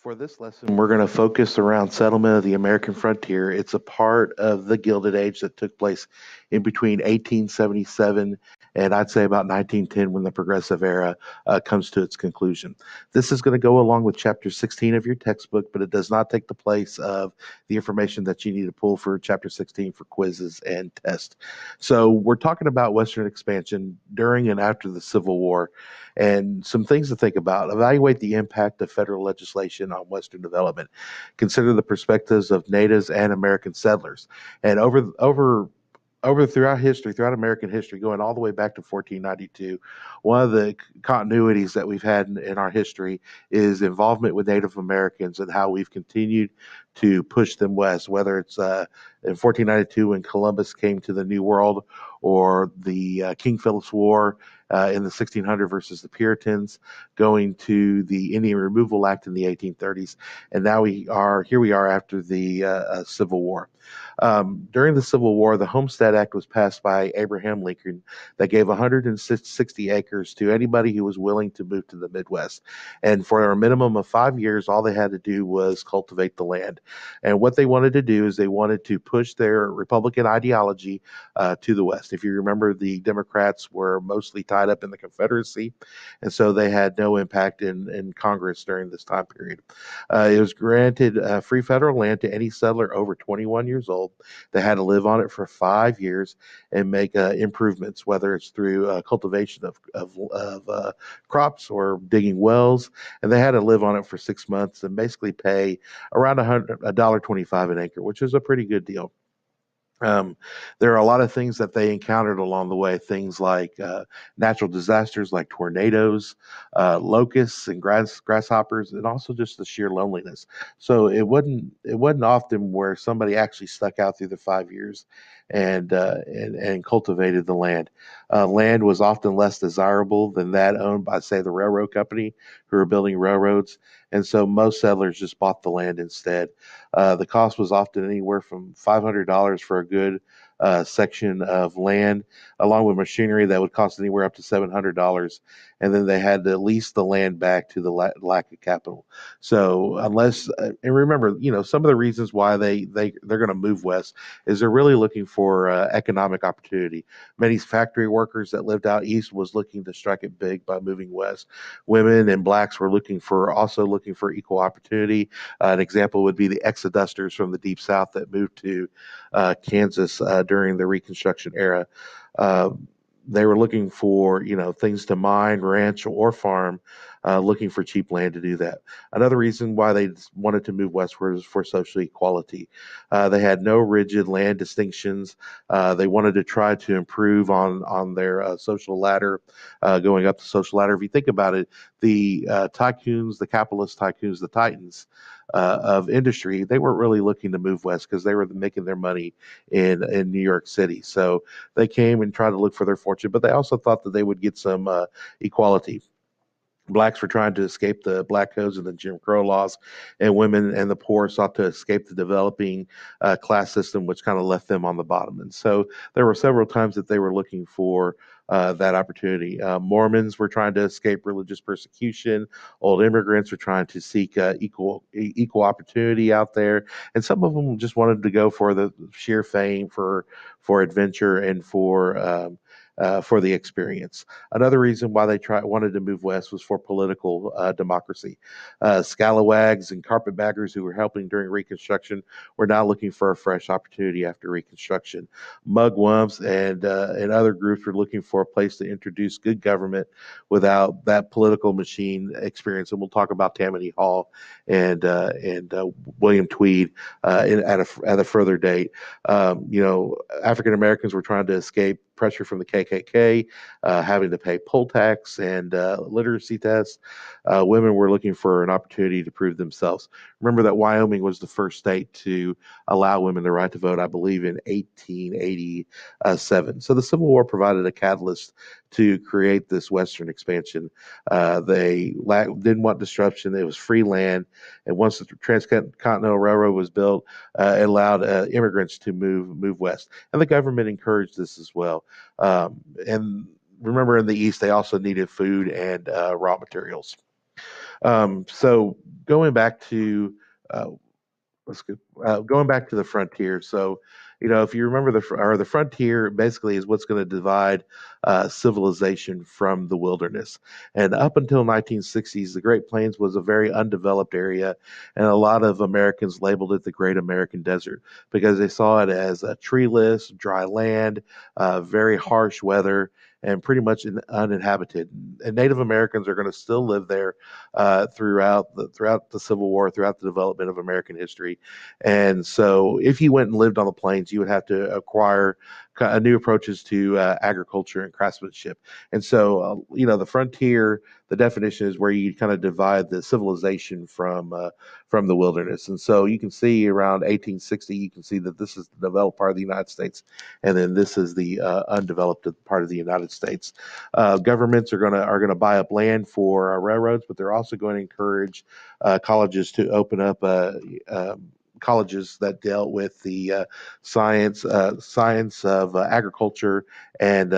For this lesson, we're going to focus around settlement of the American frontier. It's a part of the Gilded Age that took place in between 1877 and I'd say about 1910 when the Progressive Era comes to its conclusion. This is going to go along with Chapter 16 of your textbook, but it does not take the place of the information that you need to pull for Chapter 16 for quizzes and tests. So we're talking about Western expansion during and after the Civil War and some things to think about. Evaluate the impact of federal legislation on Western development. Consider the perspectives of natives and American settlers. And over throughout history, throughout American history, going all the way back to 1492, one of the continuities that we've had in our history is involvement with Native Americans and how we've continued to push them west, whether it's in 1492 when Columbus came to the New World or the King Philip's War in the 1600 versus the Puritans, going to the Indian Removal Act in the 1830s, and now we are after the Civil War. During the Civil War, the Homestead Act was passed by Abraham Lincoln that gave 160 acres to anybody who was willing to move to the Midwest. And for a minimum of 5 years, all they had to do was cultivate the land. And what they wanted to do is they wanted to push their Republican ideology to the West. If you remember, the Democrats were mostly tied up in the Confederacy, and so they had no impact in Congress during this time period. It was granted free federal land to any settler over 21 years old. They had to live on it for 5 years and make improvements, whether it's through cultivation of crops or digging wells. And they had to live on it for 6 months and basically pay around $1.25 an acre, which is a pretty good deal. Um, there are a lot of things that they encountered along the way, things like natural disasters like tornadoes, locusts, and grasshoppers, and also just the sheer loneliness. So it wasn't often where somebody actually stuck out through the 5 years and cultivated the land. Land was often less desirable than that owned by, say, the railroad company who were building railroads, and so most settlers just bought the land instead. The cost was often anywhere from $500 for a good section of land, along with machinery that would cost anywhere up to $700. And then they had to lease the land back to the lack of capital. So and remember, some of the reasons why they're going to move west is they're really looking for economic opportunity. Many factory workers that lived out east was looking to strike it big by moving west. Women and blacks were also looking for equal opportunity. An example would be the Exodusters from the Deep South that moved to Kansas during the Reconstruction era. Uh, they were looking for things to mine, ranch, or farm, looking for cheap land to do that. Another reason why they wanted to move westward was for social equality. They had no rigid land distinctions. They wanted to try to improve on their social ladder, going up the social ladder. If you think about it, the tycoons, the capitalist tycoons, the titans of industry, they weren't really looking to move west because they were making their money in New York City. So they came and tried to look for their fortune, but they also thought that they would get some equality. Blacks were trying to escape the black codes and the Jim Crow laws, and women and the poor sought to escape the developing class system, which kind of left them on the bottom. And so there were several times that they were looking for that opportunity. Mormons were trying to escape religious persecution. Old immigrants were trying to seek equal opportunity out there, and some of them just wanted to go for the sheer fame, for adventure, and for the experience. Another reason why they wanted to move west was for political democracy. Scalawags and carpetbaggers who were helping during Reconstruction were now looking for a fresh opportunity after Reconstruction. Mugwumps and other groups were looking for a place to introduce good government without that political machine experience. And we'll talk about Tammany Hall and William Tweed at a further date. African Americans were trying to escape pressure from the KKK, having to pay poll tax and literacy tests. Women were looking for an opportunity to prove themselves. Remember that Wyoming was the first state to allow women the right to vote, I believe, in 1887. So the Civil War provided a catalyst to create this Western expansion. They didn't want disruption. It was free land. And once the Transcontinental Railroad was built, it allowed immigrants to move west. And the government encouraged this as well. And remember, in the East, they also needed food and raw materials. So going back to uh, let's go. Going back to the frontier. So, if you remember the frontier basically is what's going to divide civilization from the wilderness. And up until 1960s, the Great Plains was a very undeveloped area, and a lot of Americans labeled it the Great American Desert because they saw it as a treeless, dry land, very harsh weather. And pretty much uninhabited, and Native Americans are going to still live there throughout the Civil War, throughout the development of American history. And so, if you went and lived on the plains, you would have to acquire new approaches to agriculture and craftsmanship. And so, the frontier, the definition is where you kind of divide the civilization from the wilderness. And so, you can see around 1860, you can see that this is the developed part of the United States, and then this is the undeveloped part of the United States. Governments are gonna buy up land for railroads, but they're also going to encourage colleges to open up colleges that dealt with the science of agriculture and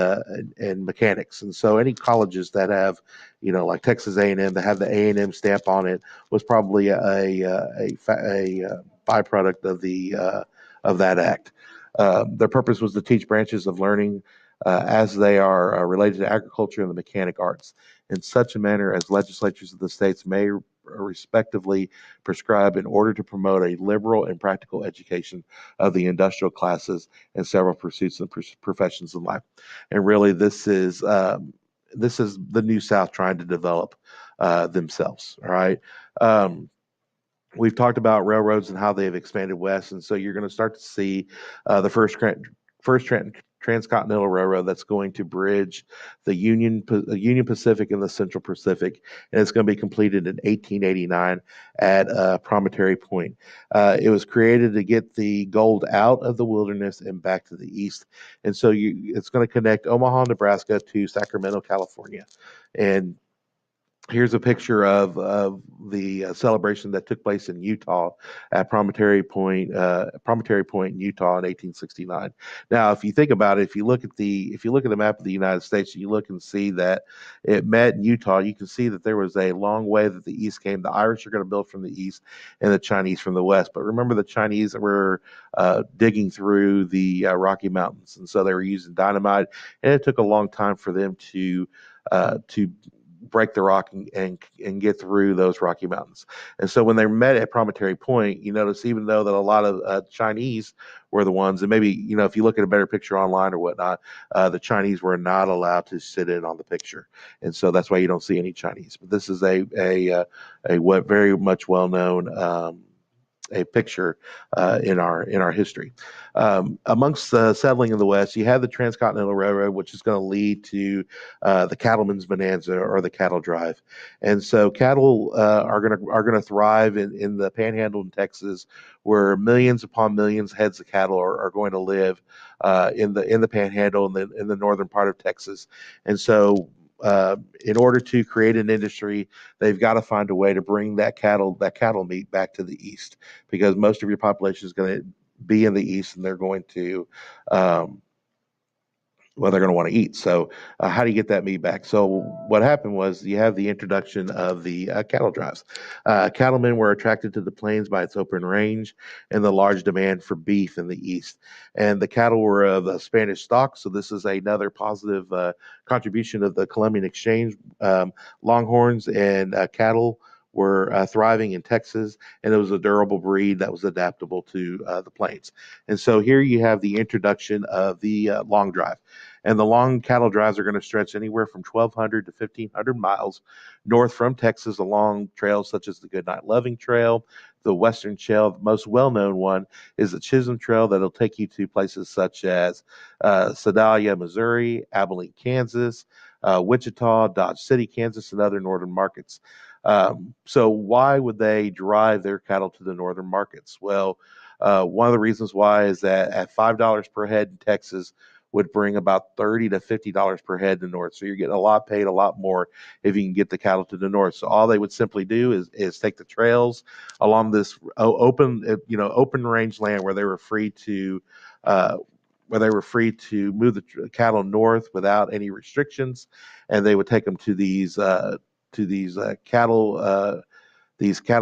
mechanics. And so any colleges that have, like Texas A&M, that have the A&M stamp on it was probably a byproduct of that act. Their purpose was to teach branches of learning as they are related to agriculture and the mechanic arts in such a manner as legislatures of the states may respectively prescribe in order to promote a liberal and practical education of the industrial classes and several pursuits and professions in life. And really, this is the New South trying to develop themselves. All right. We've talked about railroads and how they've expanded west, and so you're going to start to see the first transcontinental railroad that's going to bridge the Union Pacific and the Central Pacific, and it's going to be completed in 1889 at Promontory Point. It was created to get the gold out of the wilderness and back to the east, and so it's going to connect Omaha, Nebraska to Sacramento, California, and here's a picture of the celebration that took place in Utah at Promontory Point in Utah in 1869. Now, if you think about it, if you look at the map of the United States, you look and see that it met in Utah. You can see that there was a long way that the East came. The Irish are going to build from the east, and the Chinese from the west. But remember, the Chinese were digging through the Rocky Mountains, and so they were using dynamite, and it took a long time for them to break the rock and get through those Rocky Mountains. And so when they met at Promontory Point, you notice even though that a lot of Chinese were the ones, and maybe if you look at a better picture online or whatnot, the Chinese were not allowed to sit in on the picture, and so that's why you don't see any Chinese. But this is a what very much well known. A picture in our history. Amongst the settling in the West, you have the Transcontinental Railroad, which is going to lead to the Cattleman's Bonanza or the cattle drive, and so cattle are going to thrive in the Panhandle in Texas, where millions upon millions heads of cattle are going to live in the Panhandle in the northern part of Texas, and so. In order to create an industry, they've got to find a way to bring that cattle meat back to the east because most of your population is going to be in the east and um, they're going to want to eat. So, how do you get that meat back? So, what happened was you have the introduction of the cattle drives. Cattlemen were attracted to the plains by its open range and the large demand for beef in the east. And the cattle were of Spanish stock. So, this is another positive contribution of the Columbian Exchange. Longhorns and cattle were thriving in Texas, and it was a durable breed that was adaptable to the plains. And so here you have the introduction of the long drive. And the long cattle drives are going to stretch anywhere from 1,200 to 1,500 miles north from Texas along trails such as the Goodnight Loving Trail, the Western Trail. The most well known one is the Chisholm Trail that'll take you to places such as Sedalia, Missouri, Abilene, Kansas, Wichita, Dodge City, Kansas, and other northern markets. So, why would they drive their cattle to the northern markets? Well, one of the reasons why is that at $5 per head in Texas would bring about $30 to $50 per head in the north. So you're getting paid a lot more if you can get the cattle to the north. So all they would simply do is take the trails along this open range land uh, where they were free to move the cattle north without any restrictions, and they would take them to these to these cattle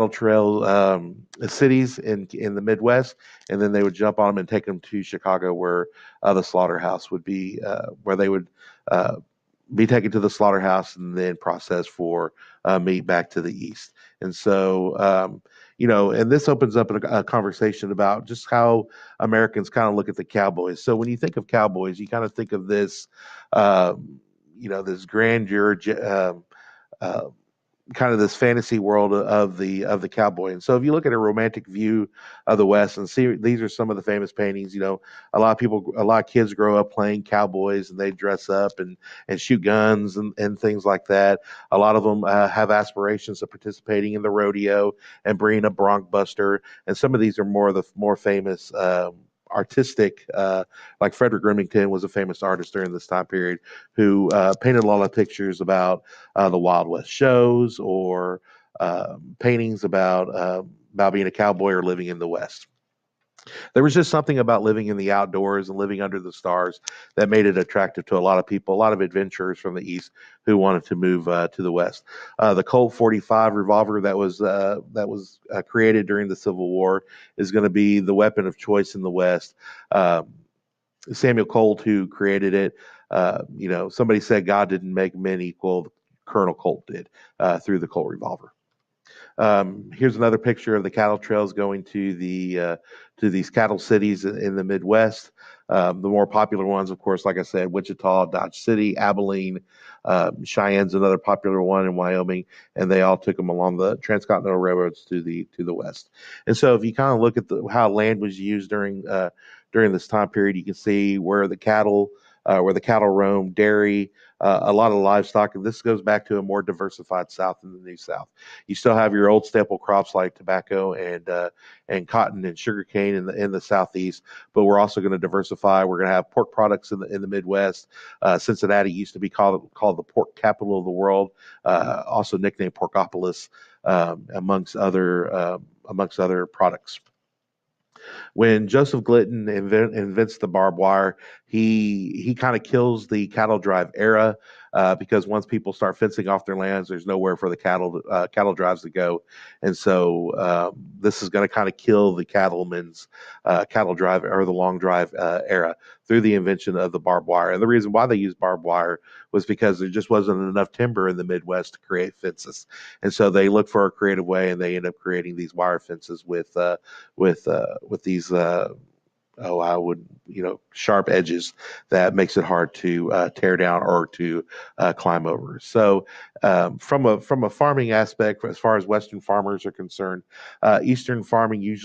trail cities in the Midwest, and then they would jump on them and take them to Chicago, where the slaughterhouse would be, where they would uh, be taken to the slaughterhouse and then processed for meat back to the east. And so, and this opens up a conversation about just how Americans kind of look at the cowboys. So when you think of cowboys, you kind of think of this, this grandeur. Uh, Kind of this fantasy world of the cowboy. And so if you look at a romantic view of the West and see, these are some of the famous paintings. A lot of kids grow up playing cowboys, and they dress up and shoot guns and things like that. A lot of them have aspirations of participating in the rodeo and being a bronc buster. And some of these are more of the more famous artistic, like Frederick Remington was a famous artist during this time period, who painted a lot of pictures about the Wild West shows, or paintings about being a cowboy or living in the West. There was just something about living in the outdoors and living under the stars that made it attractive to a lot of people, a lot of adventurers from the East who wanted to move to the West. The Colt 45 revolver that was created during the Civil War is going to be the weapon of choice in the West. Um, Samuel Colt, who created it, somebody said God didn't make men equal. Colonel Colt did through the Colt revolver. Here's another picture of the cattle trails going to these cattle cities in the Midwest. The more popular ones, of course, like I said, Wichita, Dodge City, Abilene, Cheyenne's another popular one in Wyoming, and they all took them along the transcontinental railroads to the west. And so, if you kind of look at how land was used during this time period, you can see where the cattle roam, dairy, a lot of livestock, and this goes back to a more diversified South than the New South. You still have your old staple crops like tobacco and cotton and sugarcane in the Southeast, but we're also going to diversify. We're going to have pork products in the Midwest. Cincinnati used to be called the pork capital of the world, also nicknamed Porkopolis, amongst other products. When Joseph Glidden invents the barbed wire, he kind of kills the cattle drive era, because once people start fencing off their lands, there's nowhere for the cattle drives to go, and so this is going to kind of kill the cattlemen's cattle drive or the long drive era through the invention of the barbed wire. And the reason why they used barbed wire was because there just wasn't enough timber in the Midwest to create fences, and so they looked for a creative way, and they end up creating these wire fences with these I would sharp edges that makes it hard to tear down or to climb over. So from a farming aspect, as far as Western farmers are concerned, Eastern farming was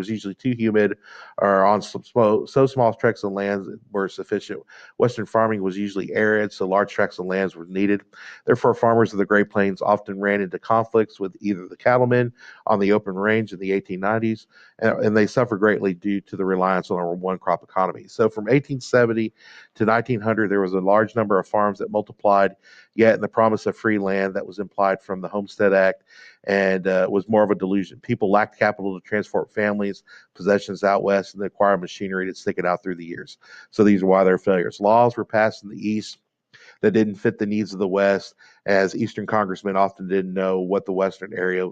usually too humid, or on so small tracts of lands were sufficient. Western farming was usually arid, so large tracts of lands were needed. Therefore, farmers of the Great Plains often ran into conflicts with either the cattlemen on the open range in the 1890s, and they suffered greatly due to the reliance on a one crop economy. So from 1870 to 1900, there was a large number of farms that multiplied, yet in the promise of free land that was implied from the Homestead Act, and was more of a delusion. People lacked capital to transport families, possessions out west, and they acquired machinery to stick it out through the years. So these are why they're failures. Laws were passed in the East that didn't fit the needs of the West, as Eastern congressmen often didn't know what the Western area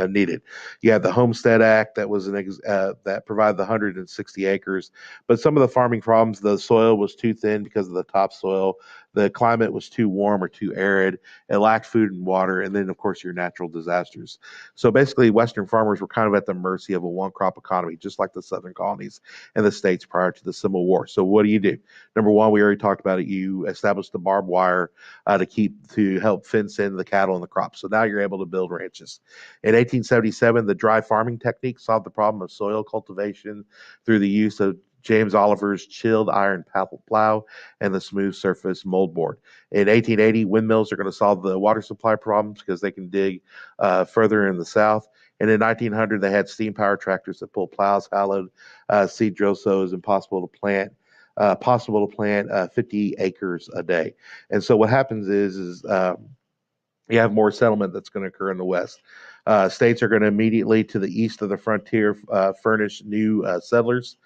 needed. You had the Homestead Act that provided the 160 acres, but some of the farming problems, the soil was too thin because of the topsoil, the climate was too warm or too arid, it lacked food and water, and then of course your natural disasters. So basically, Western farmers were kind of at the mercy of a one crop economy, just like the Southern colonies and the states prior to the Civil War. So what do? Number one, we already talked about it. You established the barbed wire to help fence in the cattle and the crops. So now you're able to build ranches. In 1877, the dry farming technique solved the problem of soil cultivation through the use of James Oliver's chilled iron plow and the smooth surface moldboard. In 1880, windmills are going to solve the water supply problems because they can dig further in the south. And in 1900, they had steam power tractors that pull plows, hallowed seed drill sows, and possible to plant 50 acres a day. And so what happens is you have more settlement that's going to occur in the West. States are going to immediately to the east of the frontier furnish new settlers.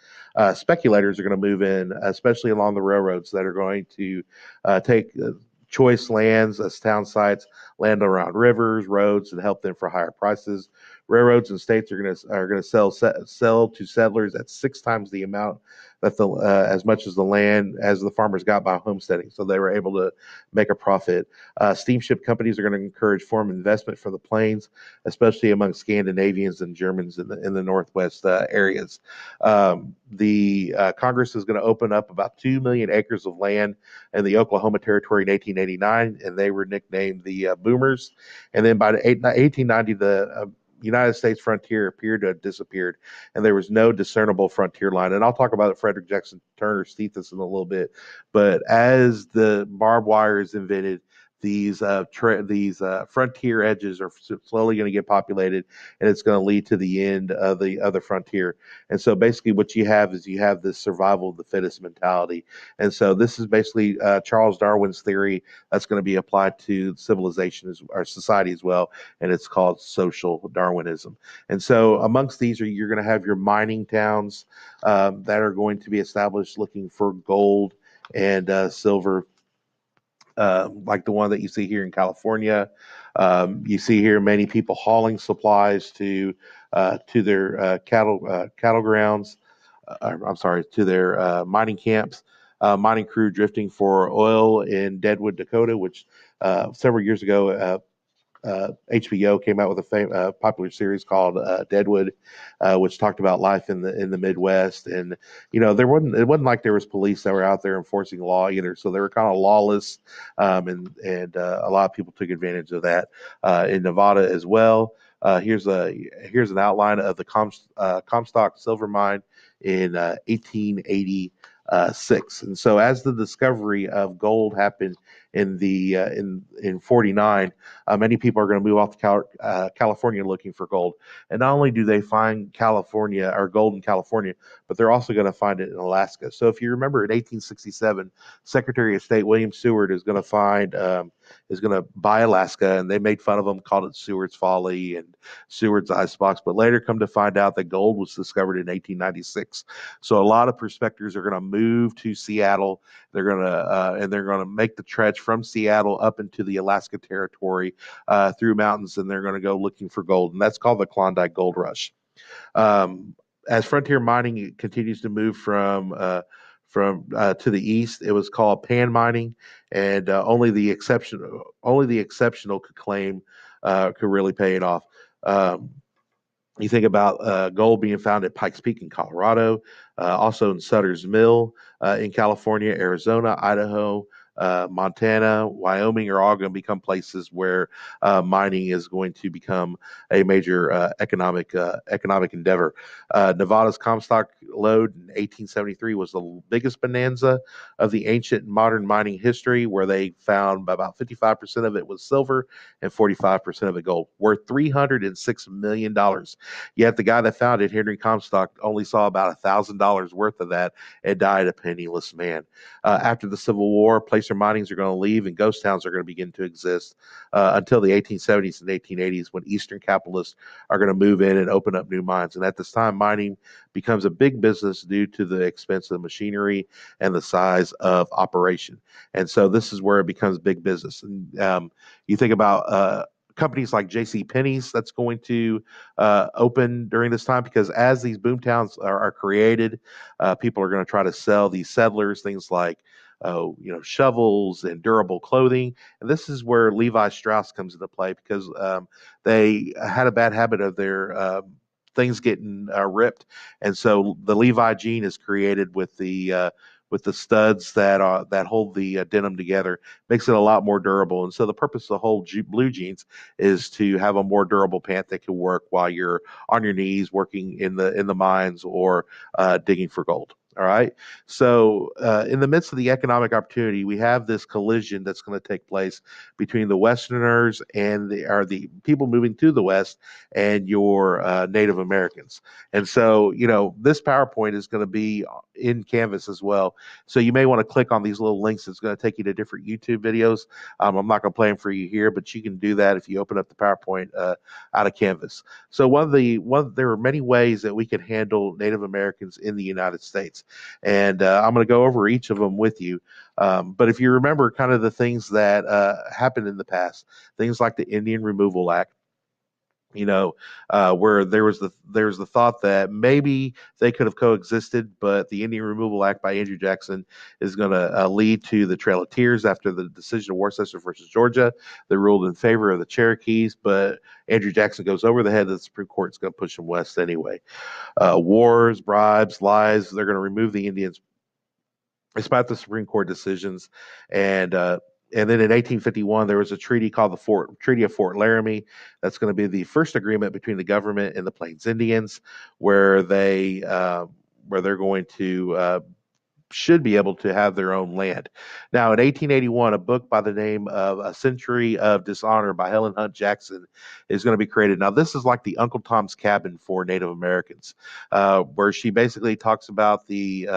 Speculators are going to move in, especially along the railroads that are going to take choice lands as town sites, land around rivers, roads, and help them for higher prices. Railroads and states are gonna sell to settlers at 6 times the amount that the as much as the land as the farmers got by homesteading. So they were able to make a profit. Steamship companies are going to encourage foreign investment from the plains, especially among Scandinavians and Germans in the Northwest areas. The Congress is going to open up about 2 million acres of land in the Oklahoma Territory in 1889, and they were nicknamed the Boomers. And then by 1890, the United States frontier appeared to have disappeared, and there was no discernible frontier line. And I'll talk about Frederick Jackson Turner's thesis in a little bit. But as the barbed wire is invented, these frontier edges are slowly going to get populated, and it's going to lead to the end of the other frontier. And so basically, what you have is you have this survival of the fittest mentality. And so this is basically Charles Darwin's theory that's going to be applied to civilization or society as well, and it's called social Darwinism. And so amongst these you're going to have your mining towns that are going to be established looking for gold and silver, like the one that you see here in California. You see here many people hauling supplies to their cattle grounds. I'm sorry, to their mining camps. Mining crew drifting for oil in Deadwood, Dakota, which several years ago HBO came out with a popular series called Deadwood, which talked about life in the Midwest. And it wasn't like there was police that were out there enforcing law either, so they were kind of lawless, and a lot of people took advantage of that in Nevada as well. Here's an outline of the Comstock silver mine in 1886. And so, as the discovery of gold happened in 49, many people are going to move off to California looking for gold. And not only do they find California or gold in California, but they're also going to find it in Alaska. So if you remember in 1867, Secretary of State William Seward is going to buy Alaska, and they made fun of him, called it Seward's Folly and Seward's Icebox. But later come to find out that gold was discovered in 1896. So a lot of prospectors are going to move to Seattle. They're going to make the trek from Seattle up into the Alaska Territory through mountains, and they're going to go looking for gold, and that's called the Klondike Gold Rush. As frontier mining continues to move from to the east, it was called pan mining, and only the exceptional could claim could really pay it off. You think about gold being found at Pikes Peak in Colorado, also in Sutter's Mill in California, Arizona, Idaho, Montana, Wyoming are all going to become places where mining is going to become a major economic endeavor. Nevada's Comstock lode in 1873 was the biggest bonanza of the ancient and modern mining history, where they found about 55% of it was silver and 45% of it gold, worth $306 million. Yet the guy that found it, Henry Comstock, only saw about $1,000 worth of that and died a penniless man. After the Civil War, placer minings are going to leave and ghost towns are going to begin to exist until the 1870s and 1880s, when Eastern capitalists are going to move in and open up new mines. And at this time, mining becomes a big business due to the expense of machinery and the size of operation. And so this is where it becomes big business. And you think about companies like J.C. Penney's that's going to open during this time, because as these boom towns are created, people are going to try to sell these settlers things like shovels and durable clothing. And this is where Levi Strauss comes into play, because they had a bad habit of their things getting ripped, and so the Levi jean is created with the studs that hold the denim together, makes it a lot more durable. And so the purpose of the whole blue jeans is to have a more durable pant that can work while you're on your knees working in the mines or digging for gold. All right. So, in the midst of the economic opportunity, we have this collision that's going to take place between the Westerners and the people moving to the West and your Native Americans. And so, this PowerPoint is going to be in Canvas as well. So you may want to click on these little links. It's going to take you to different YouTube videos. I'm not going to play them for you here, but you can do that if you open up the PowerPoint out of Canvas. So there are many ways that we can handle Native Americans in the United States. And I'm going to go over each of them with you. But if you remember kind of the things that happened in the past, things like the Indian Removal Act, where there was the thought that maybe they could have coexisted, but the Indian Removal Act by Andrew Jackson is going to lead to the Trail of Tears after the decision of Worcester versus Georgia that ruled in favor of the Cherokees, but Andrew Jackson goes over the head of the Supreme Court. It's going to push them west anyway. Wars, bribes, lies. They're going to remove the Indians despite the Supreme Court decisions. And then in 1851, there was a treaty called the Treaty of Fort Laramie. That's going to be the first agreement between the government and the Plains Indians, where they're going to should be able to have their own land. Now, in 1881, a book by the name of A Century of Dishonor by Helen Hunt Jackson is going to be created. Now, this is like the Uncle Tom's Cabin for Native Americans, where she basically talks about the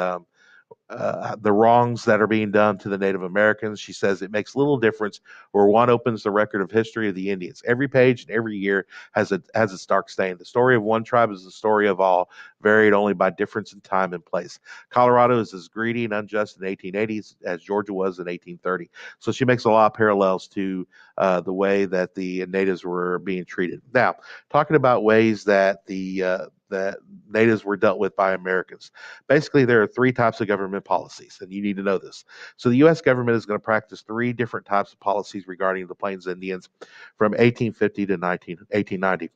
wrongs that are being done to the Native Americans. She says it makes little difference where one opens the record of history of the Indians. Every page and every year has its dark stain. The story of one tribe is the story of all, varied only by difference in time and place. Colorado is as greedy and unjust in the 1880s as Georgia was in 1830. So she makes a lot of parallels to the way that the natives were being treated. Now, talking about ways that that natives were dealt with by Americans. Basically, there are three types of government policies, and you need to know this. So the U.S. government is going to practice three different types of policies regarding the Plains Indians from 1850 to 1890.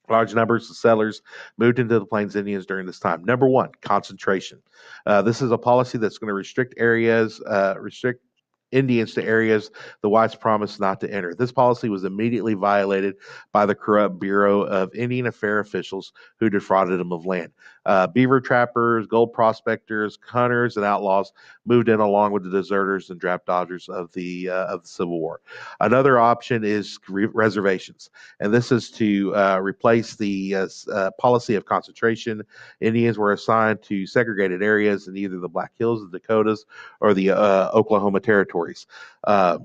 Large numbers of settlers moved into the Plains Indians during this time. Number one, concentration. This is a policy that's going to restrict Indians to areas the whites promised not to enter. This policy was immediately violated by the corrupt Bureau of Indian Affairs officials who defrauded them of land. Beaver trappers, gold prospectors, hunters, and outlaws moved in along with the deserters and draft dodgers of the Civil War. Another option is reservations, and this is to replace the policy of concentration. Indians were assigned to segregated areas in either the Black Hills, the Dakotas, or the Oklahoma territories. Uh,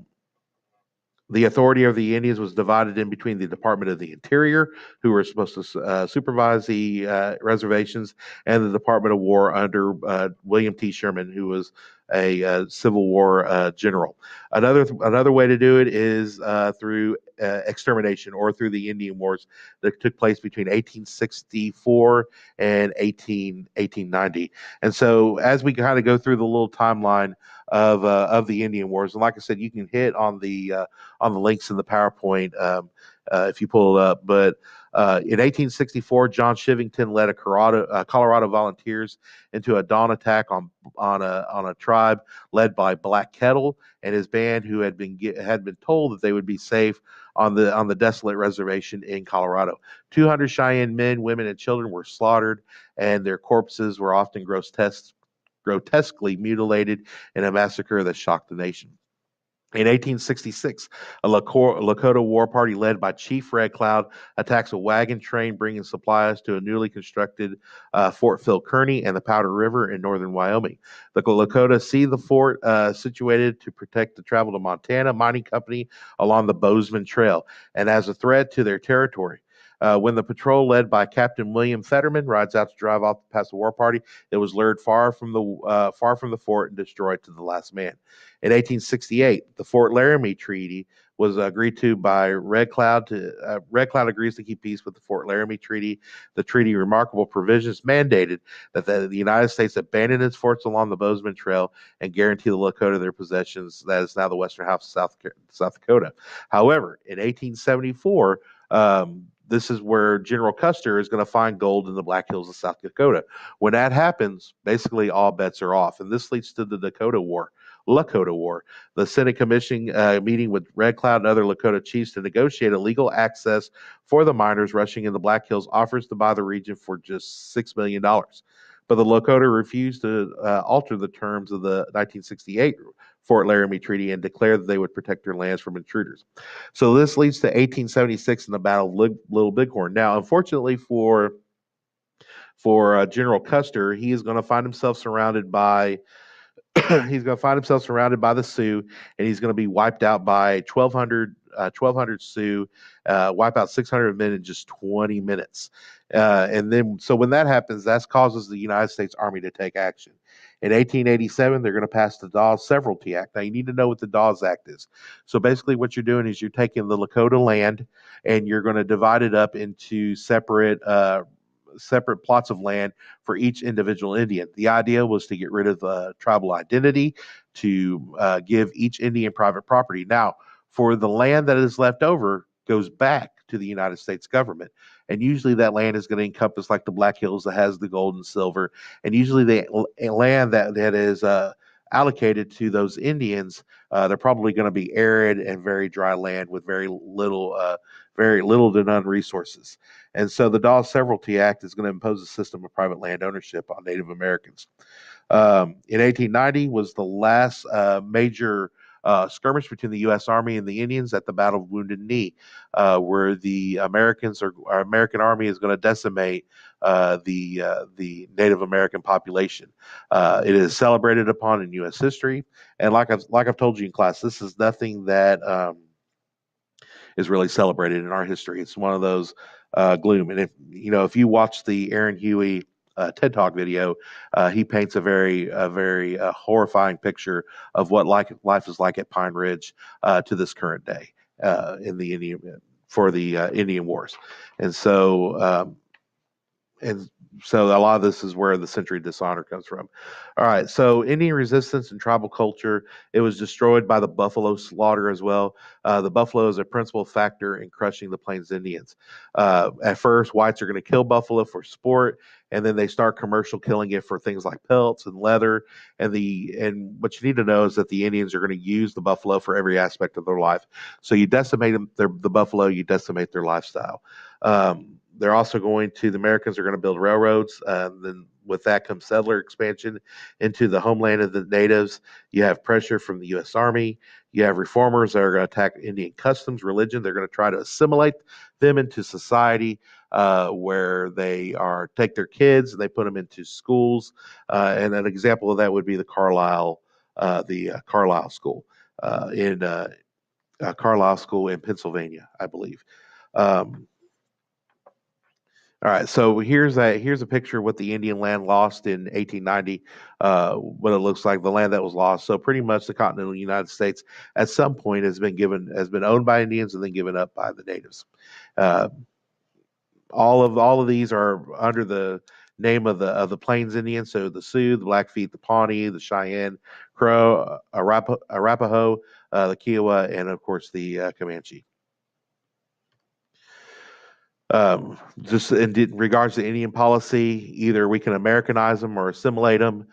the authority of the Indians was divided in between the Department of the Interior, who were supposed to supervise the reservations, and the Department of War under William T. Sherman, who was a Civil War general. Another way to do it is through extermination or through the Indian Wars that took place between 1864 and 1890. And so, as we kind of go through the little timeline of the Indian Wars, and like I said, you can hit on the links in the PowerPoint if you pull it up. But in 1864, John Chivington led Colorado volunteers into a dawn attack on a tribe led by Black Kettle and his band, who had been told that they would be safe on the desolate reservation in Colorado. 200 Cheyenne men, women, and children were slaughtered, and their corpses were often grotesquely mutilated in a massacre that shocked the nation. In 1866, a Lakota war party led by Chief Red Cloud attacks a wagon train bringing supplies to a newly constructed Fort Phil Kearny and the Powder River in northern Wyoming. The Lakota see the fort situated to protect the travel to Montana Mining Company along the Bozeman Trail and as a threat to their territory. When the patrol led by Captain William Fetterman rides out to drive off past the war party, it was lured far from the fort and destroyed to the last man. In 1868, the Fort Laramie Treaty was agreed to by Red Cloud. Red Cloud agrees to keep peace with the Fort Laramie Treaty. The treaty remarkable provisions mandated that the United States abandon its forts along the Bozeman Trail and guarantee the Lakota their possessions. That is now the western half of South Dakota. However, in 1874, this is where General Custer is going to find gold in the Black Hills of South Dakota. When that happens, basically all bets are off, and this leads to the Lakota War. The Senate Commission meeting with Red Cloud and other Lakota chiefs to negotiate a legal access for the miners rushing in the Black Hills offers to buy the region for just $6 million. But the Lakota refused to alter the terms of the 1968 Fort Laramie Treaty and declared that they would protect their lands from intruders. So this leads to 1876 and the Battle of Little Bighorn. Now, unfortunately for General Custer, he is going to find himself surrounded by the Sioux, and he's going to be wiped out by 1,200 1,200 Sioux, wipe out 600 men in just 20 minutes. And then, so when that happens, that causes the United States Army to take action. In 1887, they're going to pass the Dawes Severalty Act. Now, you need to know what the Dawes Act is. So basically, what you're doing is you're taking the Lakota land and you're going to divide it up into separate plots of land for each individual Indian. The idea was to get rid of tribal identity, to give each Indian private property. Now, for the land that is left over, goes back to the United States government. And usually that land is going to encompass like the Black Hills that has the gold and silver. And usually the land that is allocated to those Indians, they're probably going to be arid and very dry land with very little to none resources. And so the Dawes Severalty Act is going to impose a system of private land ownership on Native Americans. In 1890 was the last major skirmish between the U.S. Army and the Indians at the Battle of Wounded Knee, where the American Army is going to decimate the Native American population. It is celebrated upon in U.S. history, and like I've told you in class, this is nothing that is really celebrated in our history. It's one of those gloom. And if you watch the Aaron Huey TED Talk video, he paints a very horrifying picture of what life is like at Pine Ridge to this current day in the Indian Wars, and so a lot of this is where the century dishonor comes from. All right, so Indian resistance and tribal culture, it was destroyed by the buffalo slaughter as well. The buffalo is a principal factor in crushing the Plains Indians. At first, whites are going to kill buffalo for sport, and then they start commercial killing it for things like pelts and leather. And what you need to know is that the Indians are going to use the buffalo for every aspect of their life. So you decimate the buffalo, you decimate their lifestyle. They're also the Americans are going to build railroads. Then with that comes settler expansion into the homeland of the natives. You have pressure from the U.S. Army. You have reformers that are going to attack Indian customs, religion. They're going to try to assimilate them into society where they take their kids and they put them into schools. And an example of that would be the Carlisle School Carlisle School in Pennsylvania, I believe. All right, so here's a picture of what the Indian land lost in 1890. What it looks like, the land that was lost. So pretty much the continental United States at some point has been owned by Indians and then given up by the natives. Uh, all of these are under the name of the Plains Indians. So the Sioux, the Blackfeet, the Pawnee, the Cheyenne, Crow, Arapaho, the Kiowa, and of course the Comanche. Just in regards to Indian policy, either we can Americanize them or assimilate them.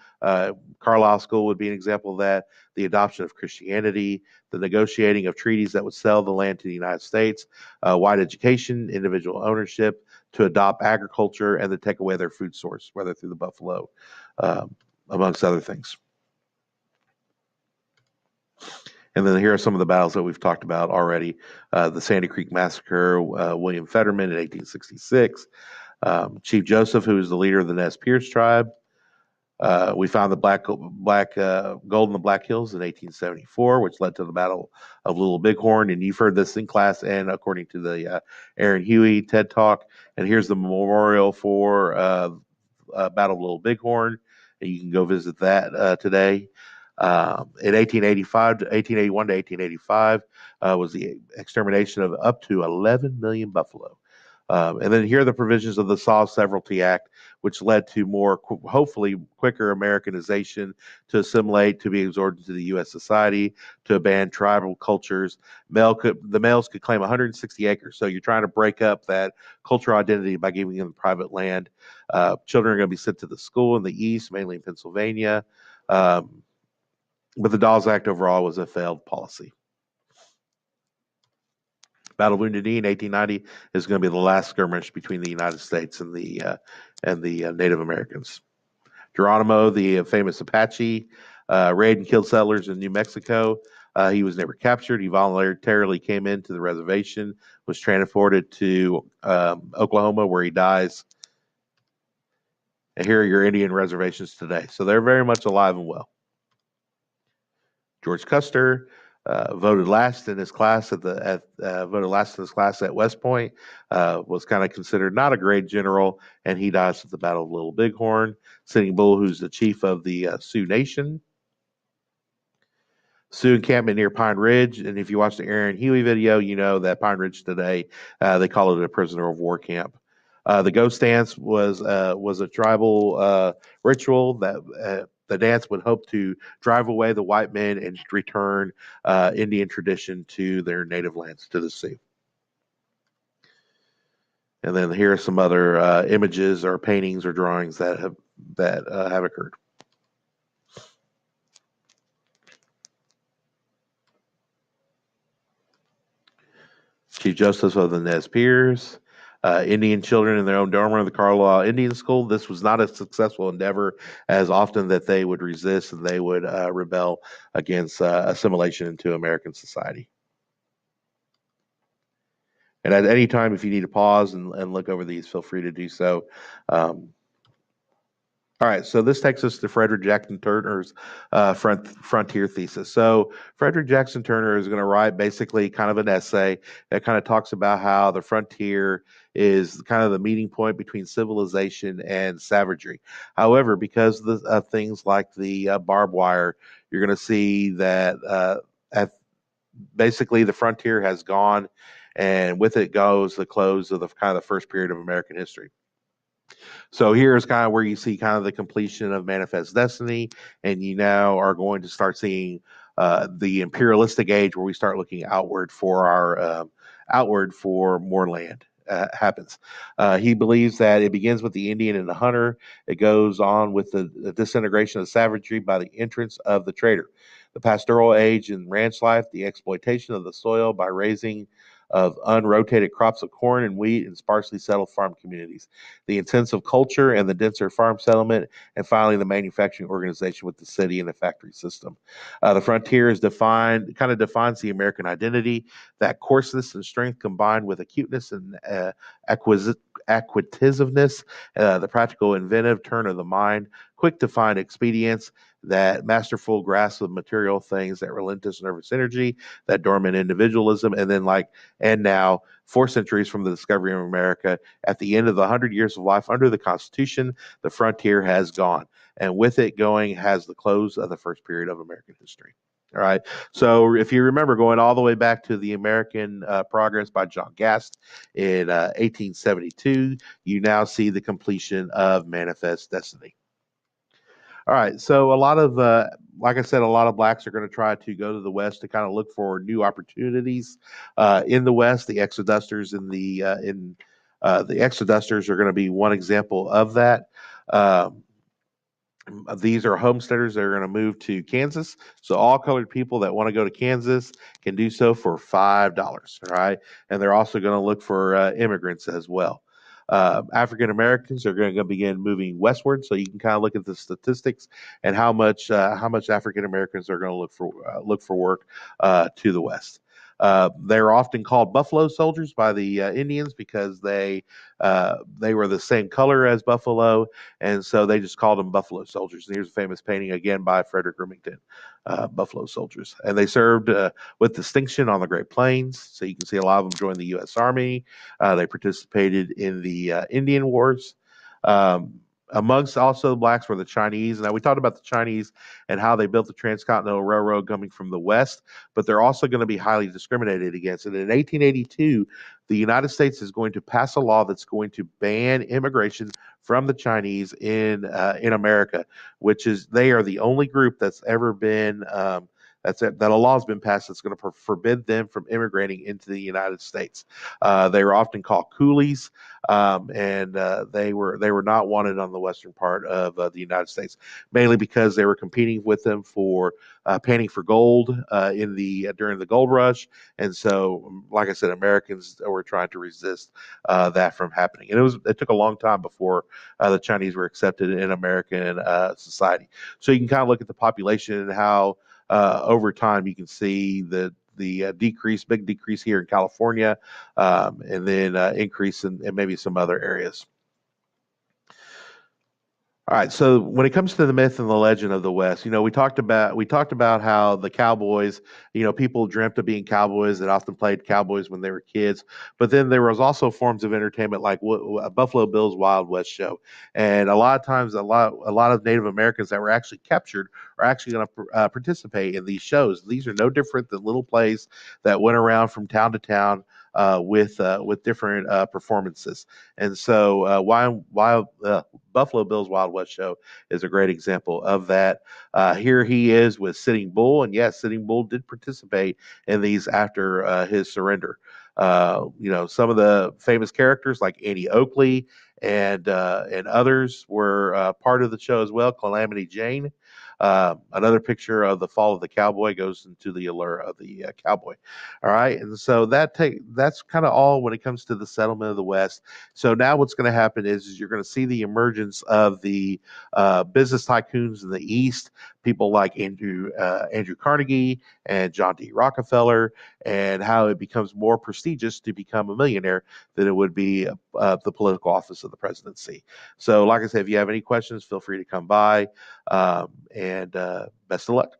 Carlisle School would be an example of that. The adoption of Christianity, the negotiating of treaties that would sell the land to the United States, white education, individual ownership, to adopt agriculture, and to take away their food source, whether through the buffalo, amongst other things. And then here are some of the battles that we've talked about already. The Sandy Creek Massacre, William Fetterman in 1866. Chief Joseph, who was the leader of the Nez Perce tribe. We found the black gold in the Black Hills in 1874, which led to the Battle of Little Bighorn. And you've heard this in class and according to the Aaron Huey TED Talk. And here's the memorial for Battle of Little Bighorn. And you can go visit that today. In 1881 to 1885 was the extermination of up to 11 million buffalo. And then here are the provisions of the Dawes Severalty Act, which led to more, hopefully, quicker Americanization, to assimilate, to be absorbed into the U.S. society, to ban tribal cultures. The males could claim 160 acres. So you're trying to break up that cultural identity by giving them private land. Children are going to be sent to the school in the East, mainly in Pennsylvania. But the Dawes Act overall was a failed policy. Battle of Wounded Knee in 1890 is going to be the last skirmish between the United States and the Native Americans. Geronimo, the famous Apache, raided and killed settlers in New Mexico. He was never captured. He voluntarily came into the reservation, was transported to Oklahoma, where he dies. And here are your Indian reservations today. So they're very much alive and well. George Custer, voted last in his class at West Point. Was kind of considered not a great general, and he dies at the Battle of Little Bighorn. Sitting Bull, who's the chief of the Sioux Nation. Sioux encampment near Pine Ridge, and if you watch the Aaron Huey video, you know that Pine Ridge today they call it a prisoner of war camp. The ghost dance was a tribal ritual that the dance would hope to drive away the white men and return Indian tradition to their native lands, to the Sioux. And then here are some other images or paintings or drawings that have occurred. Chief Justice of the Nez Perce, Indian children in their own dormer of the Carlisle Indian School. This was not a successful endeavor, as often that they would resist and they would rebel against assimilation into American society. And at any time, if you need to pause and look over these, feel free to do so. All right, so this takes us to Frederick Jackson Turner's frontier thesis. So Frederick Jackson Turner is going to write basically kind of an essay that kind of talks about how the frontier is kind of the meeting point between civilization and savagery. However, because of things like the barbed wire, you're going to see that basically the frontier has gone, and with it goes the close of the kind of the first period of American history. So here's kind of where you see kind of the completion of Manifest Destiny, and you now are going to start seeing the imperialistic age where we start looking outward for more land. Happens. He believes that it begins with the Indian and the hunter. It goes on with the disintegration of savagery by the entrance of the trader. The pastoral age in ranch life, the exploitation of the soil by raising of unrotated crops of corn and wheat in sparsely settled farm communities, the intensive culture and the denser farm settlement, and finally the manufacturing organization with the city and the factory system. The frontier is kind of defines the American identity, that coarseness and strength combined with acuteness and acquisitiveness, the practical inventive turn of the mind, quick to find expedients, that masterful grasp of material things, that relentless nervous energy, that dormant individualism, and now 4 centuries from the discovery of America, at the end of the 100 years of life under the Constitution, the frontier has gone, and with it going has the close of the first period of American history. All right. So if you remember going all the way back to the American Progress by John Gast in 1872, you now see the completion of Manifest Destiny. All right. So like I said, a lot of blacks are going to try to go to the West to kind of look for new opportunities in the West. The Exodusters the Exodusters are going to be one example of that. These are homesteaders that are going to move to Kansas. So all colored people that want to go to Kansas can do so for $5. All right. And they're also going to look for immigrants as well. African Americans are going to begin moving westward, so you can kind of look at the statistics and how much African Americans are going to look for work to the west. They're often called buffalo soldiers by the Indians because they were the same color as buffalo, and so they just called them buffalo soldiers. And here's a famous painting again by Frederick Remington, buffalo soldiers, and they served with distinction on the Great Plains. So you can see a lot of them joined the U.S. Army. They participated in the Indian Wars. Amongst also the blacks were the Chinese. Now, we talked about the Chinese and how they built the Transcontinental Railroad coming from the West, but they're also going to be highly discriminated against. And in 1882, the United States is going to pass a law that's going to ban immigration from the Chinese in America, which is they are the only group that's ever been that a law has been passed that's going to forbid them from immigrating into the United States. They were often called coolies, and they were not wanted on the western part of the United States, mainly because they were competing with them for panning for gold during the gold rush, and so, like I said, Americans were trying to resist that from happening, and it took a long time before the Chinese were accepted in American society. So you can kind of look at the population and how over time you can see the big decrease here in California, and then increase in maybe some other areas. All right, so when it comes to the myth and the legend of the West, we talked about how the Cowboys, people dreamt of being cowboys that often played cowboys when they were kids, but then there was also forms of entertainment like Buffalo Bill's Wild West show, and a lot of times, a lot of Native Americans that were actually captured are actually going to participate in these shows. These are no different than little plays that went around from town to town. With different performances, and so Buffalo Bill's Wild West show is a great example of that. Here he is with Sitting Bull, and yes, Sitting Bull did participate in these after his surrender. Some of the famous characters like Annie Oakley and others were part of the show as well. Calamity Jane. Another picture of the fall of the cowboy goes into the allure of the cowboy. All right, and so that's kind of all when it comes to the settlement of the West. So now what's going to happen is you're going to see the emergence of the business tycoons in the East, people like Andrew Carnegie and John D. Rockefeller, and how it becomes more prestigious to become a millionaire than it would be the political office of the presidency. So, like I said, if you have any questions, feel free to come by, and best of luck.